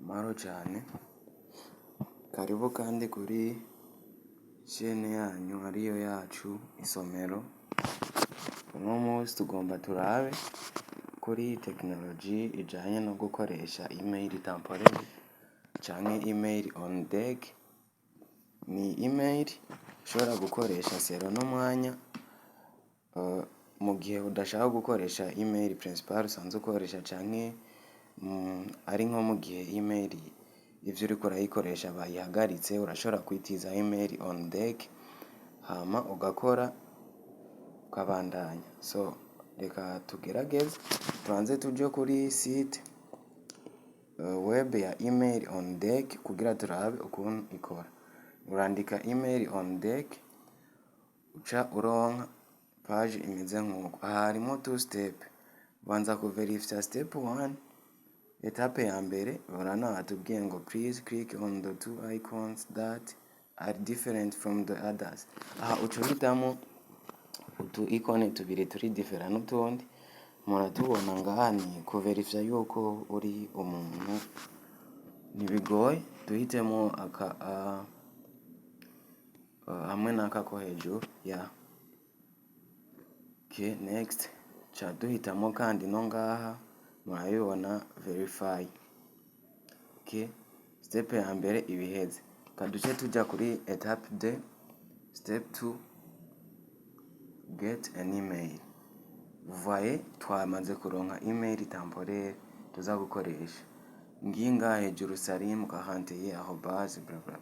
Amahoro cyane, karibu kandi kuri chaine yanyu ariyo yacu Isomero. Uno munsi tugomba turabe kuri tekinoloji ijanye no gukoresha email temporary canke email on deck. Ni email ushobora gukoresha sero n'umwanya mu gihe udashaka gukoresha email principal usanzwe ukoresha, canke ari nko mu gihe email ivyo uriko urayikoresha bayihagaritse, urashobora kwitiza email on deck hama ugakora ukabandanya. So reka tugerageze tubanze tuje kuri site web ya email on deck kugira turabe ukuntu ikora. Urandika email on deck uca uronka page imeze nk'uko. Aha harimo two step, ubanza kuverifya step 1. Etape ya mbere batubwiye ngo please click on the two icons that are different from the others. Aha uca uhitamo utu icon tubiri turi different n'utundi. Muratubona ngaha ni kuverifya yuko uri umuntu, ntibigoye. Duhitemo aka hamwe n'aka ko hejuru ya okay. Next ca duhitamo kandi no ngaha murabibona verify. Okay, step ya mbere ibiheze. Kaduce tuja kuri etape 2, step 2, get an email. Voyez twamaze kuronka email temporaire tuza gukoresha. Nginga hejuru salim41@bla bla bla.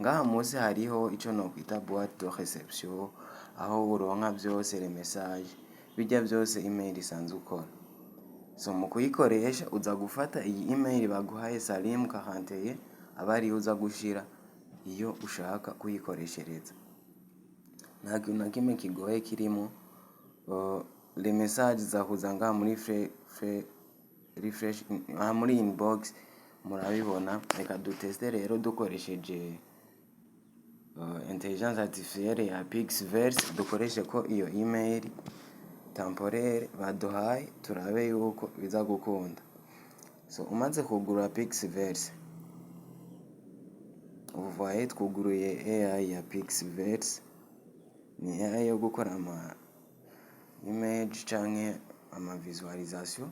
Ngaha munsi hariho ico nokwita boîte de réception, aho uronka vyose les messages bijya vyose email isanzwe ukora. So mu kuyikoresha uza gufata iyi email baguhaye salim41 aba ariyo uza gushira iyo ushaka kuyikoreshereza. Nta kintu na kimwe kigoye kirimo. Les messages zakuza ngaha muri refresh muri inbox murabibona. Reka duteste rero dukoresheje intelligence artificielle ya Pixverse, dukoreshe ko iyo email temporaire baduhaye turabe yuko biza gukunda. So umaze kugura Pixverse, voyez twuguruye AI ya Pixverse. Ni AI yo gukora ama image canke ama visualisation.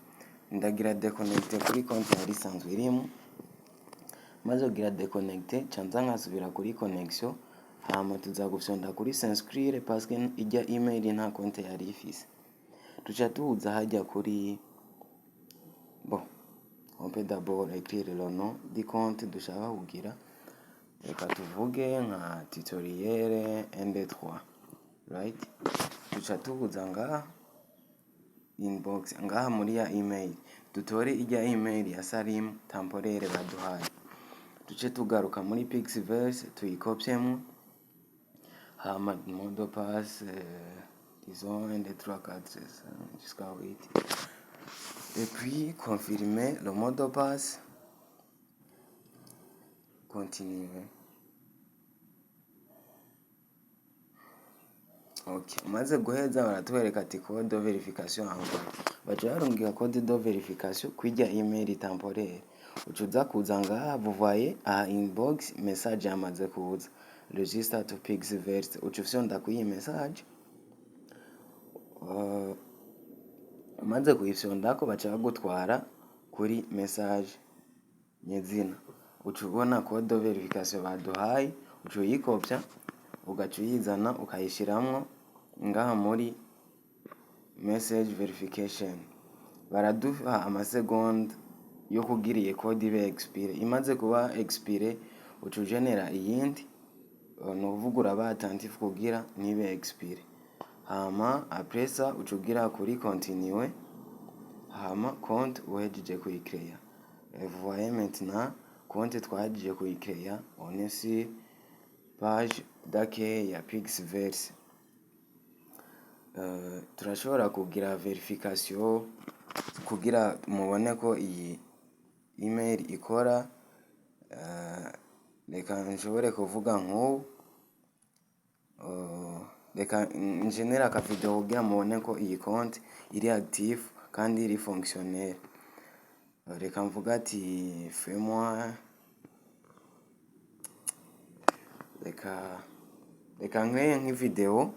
Ndagira deconnecte kuri konti yari isanzwe irimo, maze kugira deconnecte canza nkasubira kuri connexion, hama tuza gufyonda kuri s'inscrire parce que ijya email nta konti yari ifise. Tuca tuza hajya kuri on peut d'abord écrire le nom du compte dushaka kugira. Reka tuvuge nka tutoriel 1 2 3, right? Tuca tubuza ngaha inbox, ngaha muri ya email dutore ijya email ya Salim temporaire baduhaye. Tuce tugaruka muri Pixverse tuyikopyemo, hama mot de passe disons 1 2 3 4 5 jusqu'à 8, et puis confirmer le mot de passe, continuer. Okay, maze guheza baratwereka ati code de verification envoyé. Baje barungika code de verification kwijya email temporaire. Ucuza kuza ngaha vous voyez à inbox message yamaze kuza register to Pixverse. Ucufyonda kuyi message. Maze kuyifyondako baca bagutwara kuri message nyezina. Ucubona code de verification baduhaye, ucuyikopya ugaca uyizana ukayishiramwo ngaha muri message verification. Baraduha amasegonda yo kugira iyi code ibe expire. Imaze kuba expire uca ugenera iyindi, ni ukuvuga uraba attentif kugira nibe expire. Hama après ça uca ugira kuri continue, hama compte uhejeje kuyicreya. Vous voyez maintenant compte twahejeje kuyicreya, on est sur page d'accueil ya Pixverse. Turashobora kugira verification kugira mubone ko iyi email ikora. Reka nshobore kuvuga nk'ubu, reka ngenera aka video kugira mubone ko iyi compte iri active kandi iri fonctionnel. reka mvuga ati fais-moi, reka nkeye nk'ivideo,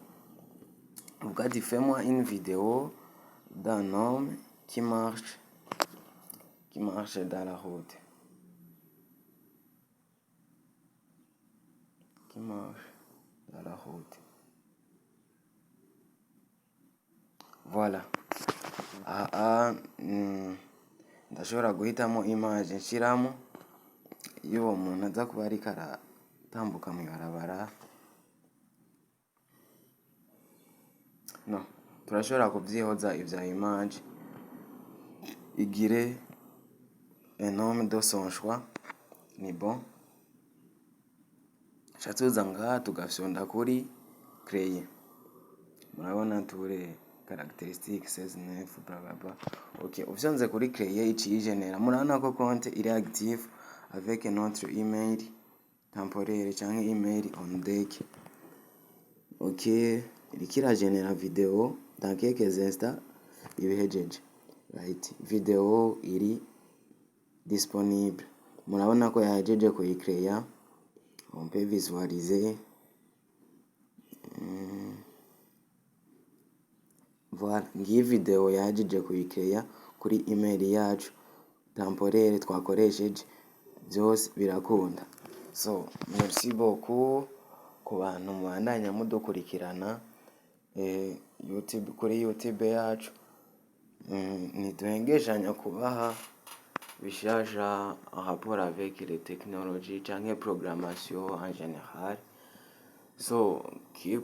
mvuga ati fais-moi une vidéo d'un homme qui marche dans la route, qui marche dans la route. Voilà. Ndashobora guhitamo image nshiramo y'uwo muntu aza kuba ariko aratambuka mu ibarabara. No, turashobora kubyihoza ibya image igire un homme de son choix. Ni bon. Tuza ngaha tugafyonda kuri créer. Murabona ture caractéristiques 16 bla bla bla. Ok, ufyonze kuri créer ikiyigenera. Murabona ko compte iri active avec notre email temporaire cyangwa email on deck. Ok, irikira genera vidéo dans quelques instants ibihejeje. Right, vidéo iri disponible. Murabona ko yahejeje kuyicreya. On peut visualiser. Voilà, ngiyi video yahejeje kuyicreya kuri email yacu temporaire twakoresheje, byose birakunda. So merci beaucoup ku bantu mubandanya mudukurikirana YouTube, kuri YouTube yacu. Ntiduhengeshanya kubaha bishasha en rapport avec les technologies cyangwa programmation en général. So keep